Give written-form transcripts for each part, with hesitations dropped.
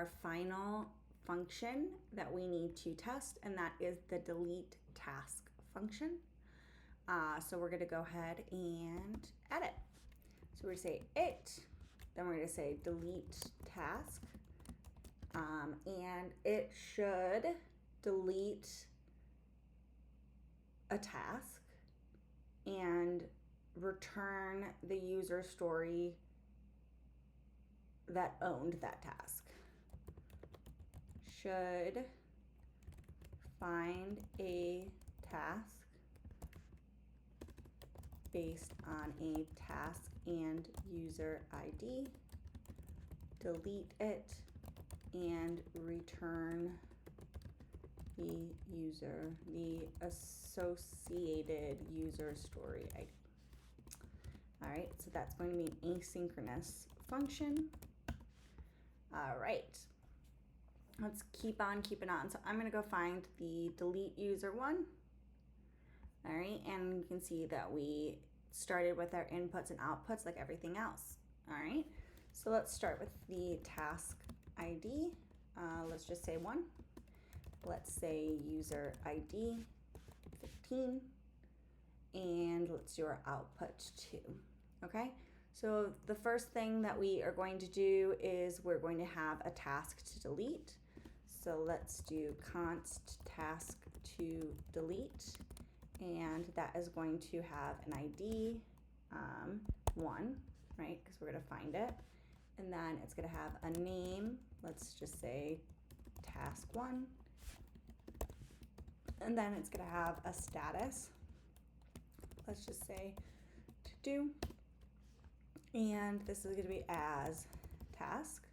our final function that we need to test, and that is the delete task function. So we're going to go ahead and add it. So we're going to say it, then we're going to say delete task, and it should delete a task and return the user story that owned that task. Should find a task based on a task and user ID, delete it, and return the associated user story ID. All right, so that's going to be an asynchronous function. All right, let's keep on keeping on. So I'm going to go find the delete user one. All right, and you can see that we started with our inputs and outputs like everything else. All right, so let's start with the task ID. Let's just say 1. Let's say user ID 15, and let's do our output 2. Okay, so the first thing that we are going to do is we're going to have a task to delete. So let's do const task to delete, and that is going to have an ID 1, right? Because we're going to find it. And then it's going to have a name. Let's just say task 1. And then it's going to have a status. Let's just say to do. And this is going to be as task.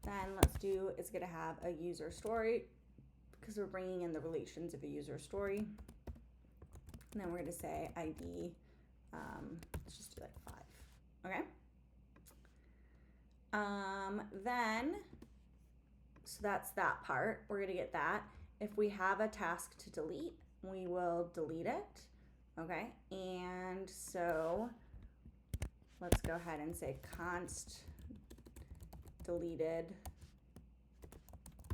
Then let's do, it's going to have a user story because we're bringing in the relations of a user story. And then we're going to say ID, let's just do like 5, okay? Then, so that's that part, we're going to get that. If we have a task to delete, we will delete it, okay? And so let's go ahead and say const deleted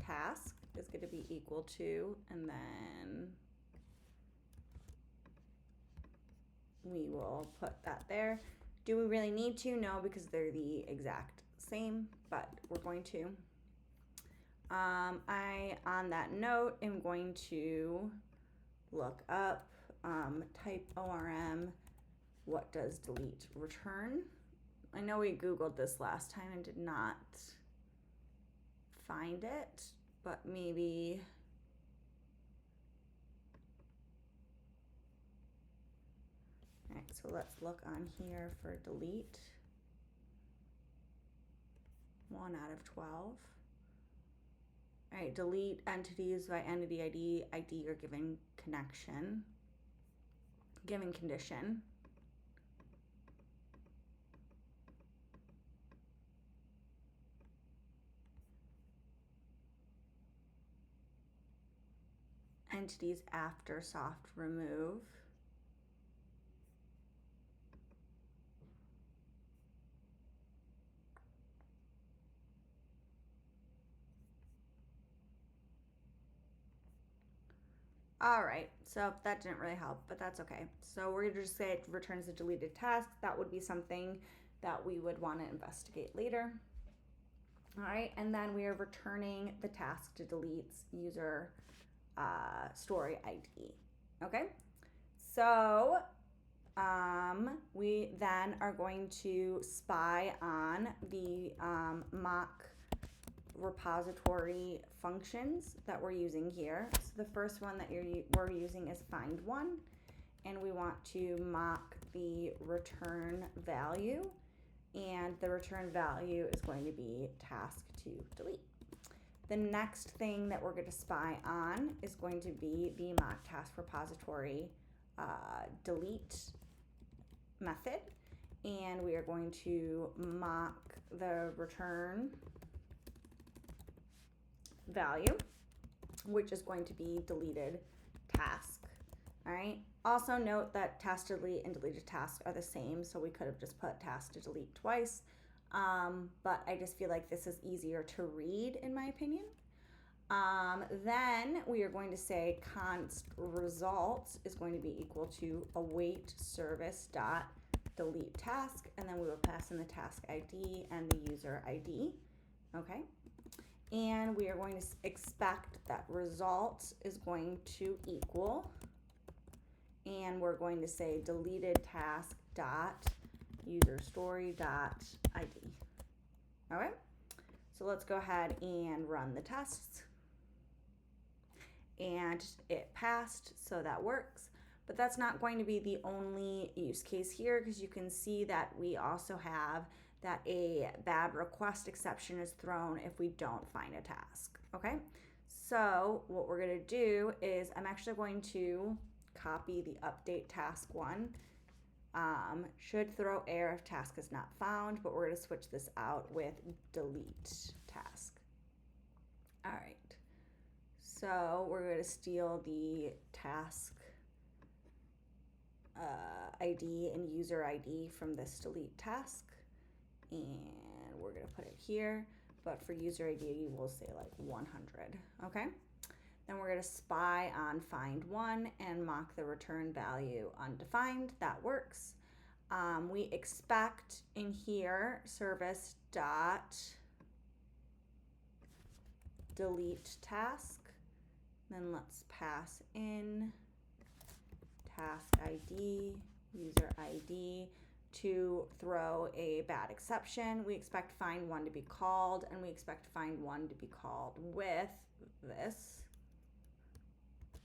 task is going to be equal to, and then we will put that there. Do we really need to? No, because they're the exact same, but we're going to. I, on that note, am going to look up, type ORM, what does delete return? I know we Googled this last time and did not find it, but maybe all right, so let's look on here for delete. 1 out of 12. All right, delete entities by entity ID or given connection, given condition. Entities after soft remove. All right, so that didn't really help, but that's okay. So we're gonna just say it returns a deleted task. That would be something that we would want to investigate later. All right, and then we are returning the task to delete user story ID. Okay, so we then are going to spy on the mock repository functions that we're using here. So the first one that we're using is find one, and we want to mock the return value, and the return value is going to be task to delete. The next thing that we're going to spy on is going to be the mock task repository delete method, and we are going to mock the return value, which is going to be deleted task. All right. Also note that task to delete and deleted task are the same, so we could have just put task to delete twice, but I just feel like this is easier to read in my opinion. Then we are going to say const result is going to be equal to await service dot delete task, and then we will pass in the task ID and the user ID. Okay. And we are going to expect that result is going to equal, and we're going to say deleted task dot user story dot ID. All right. So let's go ahead and run the tests. And it passed, so that works. But that's not going to be the only use case here, because you can see that we also have that a bad request exception is thrown if we don't find a task, okay? So what we're gonna do is I'm actually going to copy the update task one. Should throw error if task is not found, but we're gonna switch this out with delete task. All right. So we're going to steal the task ID and user ID from this delete task, and we're going to put it here, but for user ID we'll say like 100, okay? Then we're going to spy on find one and mock the return value undefined. That works. We expect in here service dot delete task. Then let's pass in task ID, user ID to throw a bad exception. We expect find one to be called, and we expect find one to be called with this,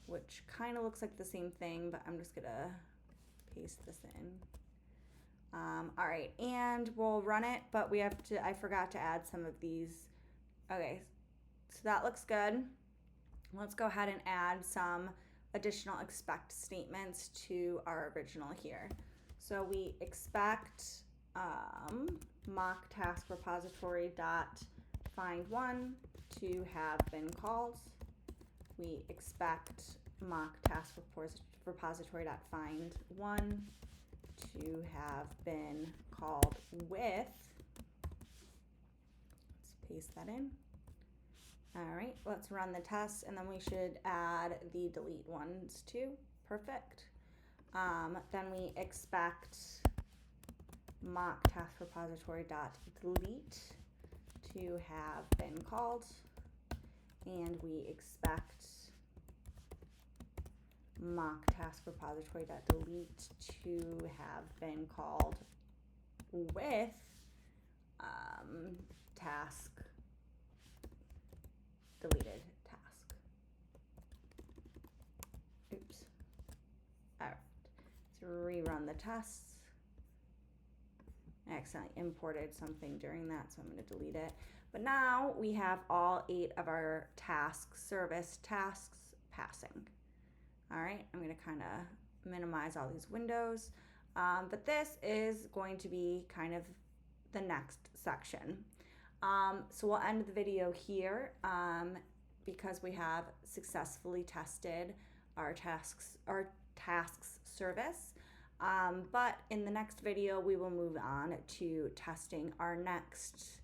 which kind of looks like the same thing, but I'm just gonna paste this in. All right, and we'll run it, but we have to, I forgot to add some of these. Okay, so that looks good. Let's go ahead and add some additional expect statements to our original here. So we expect mock task repository dot find one to have been called. We expect mock task repository dot find one to have been called with. Let's paste that in. All right, let's run the test, and then we should add the delete ones too. Perfect. Then we expect mock task repository dot delete to have been called, and we expect mock task repository dot delete to have been called with task deleted task. Oops. All right, let's rerun the tests. I accidentally imported something during that, so I'm going to delete it. But now we have all 8 of our task service tasks passing. All right, I'm going to kind of minimize all these windows. But this is going to be kind of the next section. So we'll end the video here because we have successfully tested our tasks service. But in the next video, we will move on to testing our next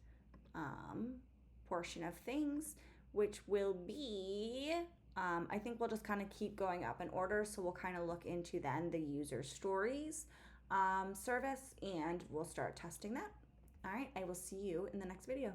portion of things, which will be, I think we'll just kind of keep going up in order. So we'll kind of look into then the user stories service, and we'll start testing that. All right, I will see you in the next video.